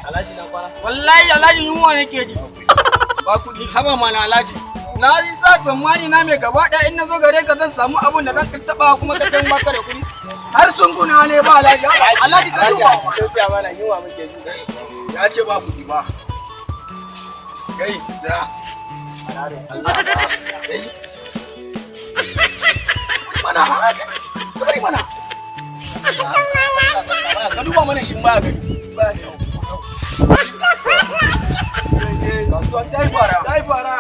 Alhaji na kwana. Wallahi Alhaji yunwa nake ji. Ba kuɗi haba mana Alhaji. Na ji sa tsammani na mai gaba ɗaya in na zo gare ka zan samu abun da zan taɓa kuma ka can baka da kuɗi. Har sun guna ne ba Alhaji. Alhaji ka duba. Sai sai mana yunwa muke ji. Ya ce ba kuɗi ba. Kai da. Allah ba. Mana. Kai mana. Ka duba mana shin ba gani. Ba ne. Kasuwa ta yi fara.